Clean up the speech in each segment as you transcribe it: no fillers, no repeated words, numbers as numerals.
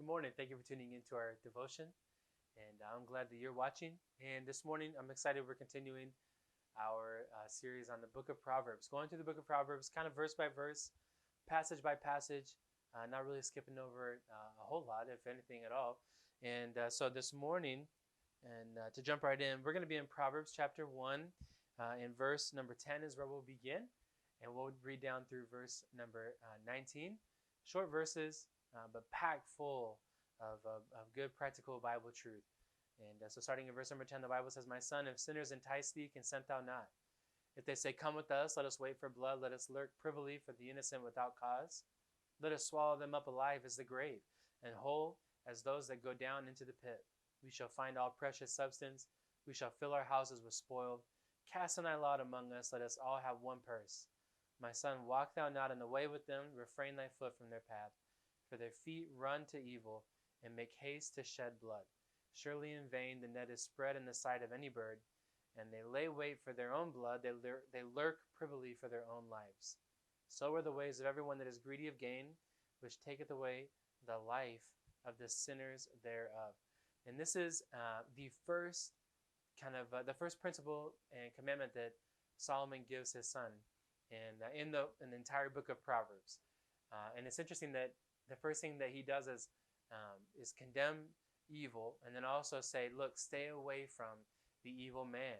Good morning. Thank you for tuning into our devotion. And I'm glad that you're watching. And this morning, I'm excited we're continuing our series on the book of Proverbs. Going through the book of Proverbs, kind of verse by verse, passage by passage, not really skipping over a whole lot, if anything at all. And so this morning, and to jump right in, we're going to be in Proverbs chapter 1. In verse number 10 is where we'll begin. And we'll read down through verse number 19. Short verses, but packed full of good practical Bible truth. And so starting in verse number 10, the Bible says, "My son, if sinners entice thee, consent thou not. If they say, Come with us, let us wait for blood, let us lurk privily for the innocent without cause. Let us swallow them up alive as the grave, and whole as those that go down into the pit. We shall find all precious substance. We shall fill our houses with spoil. Cast in thy lot among us, let us all have one purse. My son, walk thou not in the way with them, refrain thy foot from their path. For their feet run to evil, and make haste to shed blood. Surely in vain the net is spread in the sight of any bird, and they lay wait for their own blood, they lurk privily for their own lives. So are the ways of everyone that is greedy of gain, which taketh away the life of the sinners thereof." And this is the first the first principle and commandment that Solomon gives his son in the entire book of Proverbs. And it's interesting that the first thing that he does is condemn evil, and then also say, look, stay away from the evil man,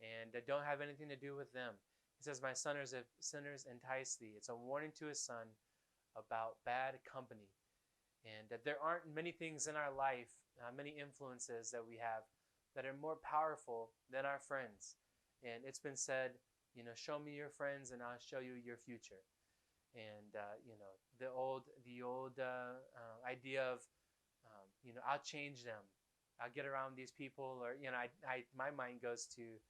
and don't have anything to do with them. He says, "My son, if sinners entice thee." It's a warning to his son about bad company, and that there aren't many things in our life, many influences that we have that are more powerful than our friends. And it's been said, show me your friends and I'll show you your future. And the old idea of I'll change them, I'll get around these people, or my mind goes to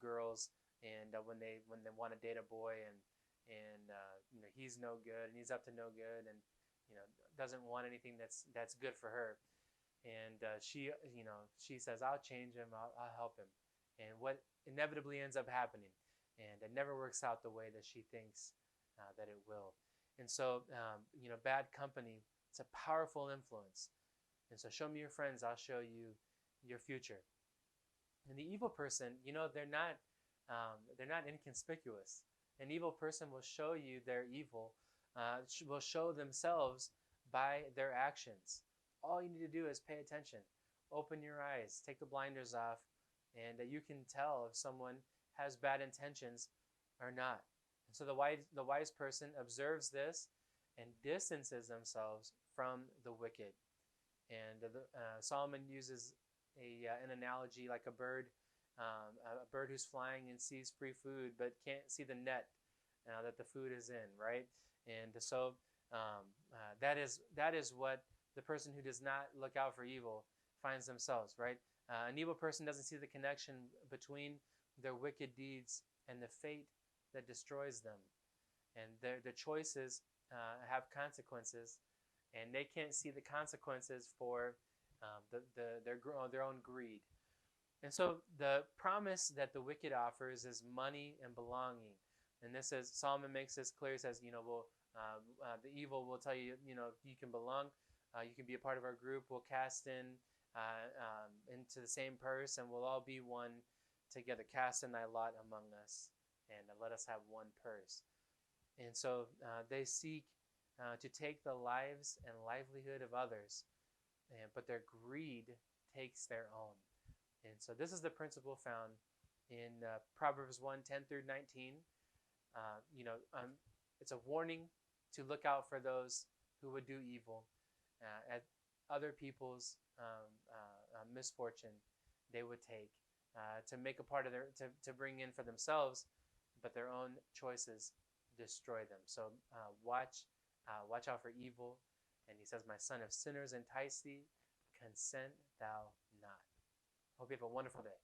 girls, and when they want to date a boy, and he's no good and he's up to no good, and doesn't want anything that's good for her, and she says, "I'll change him, I'll help him," and what inevitably ends up happening, and it never works out the way that she thinks that it will. And so bad company, it's a powerful influence. And so show me your friends, I'll show you your future. And the evil person, they're not inconspicuous. An evil person will show you their evil, will show themselves by their actions. All you need to do is pay attention, open your eyes, take the blinders off, and you can tell if someone has bad intentions or not. And so the wise person observes this and distances themselves from the wicked. And Solomon uses an analogy like a bird who's flying and sees free food but can't see the net that the food is in, right? And so that is what the person who does not look out for evil finds themselves, right? An evil person doesn't see the connection between their wicked deeds and the fate that destroys them. And their choices have consequences, and they can't see the consequences for their own greed. And so the promise that the wicked offers is money and belonging. And this is, Solomon makes this clear. He says, the evil will tell you, you can belong, you can be a part of our group. We'll cast into the same purse, and we'll all be one together. Cast in thy lot among us, and let us have one purse. And so they seek to take the lives and livelihood of others, but their greed takes their own. And so this is the principle found in Proverbs 1:10 through 19. It's a warning to look out for those who would do evil, at other people's misfortune they would take, to make a part of to bring in for themselves, but their own choices destroy them. So watch out for evil. And he says, "My son, if sinners entice thee, consent thou not." Hope you have a wonderful day.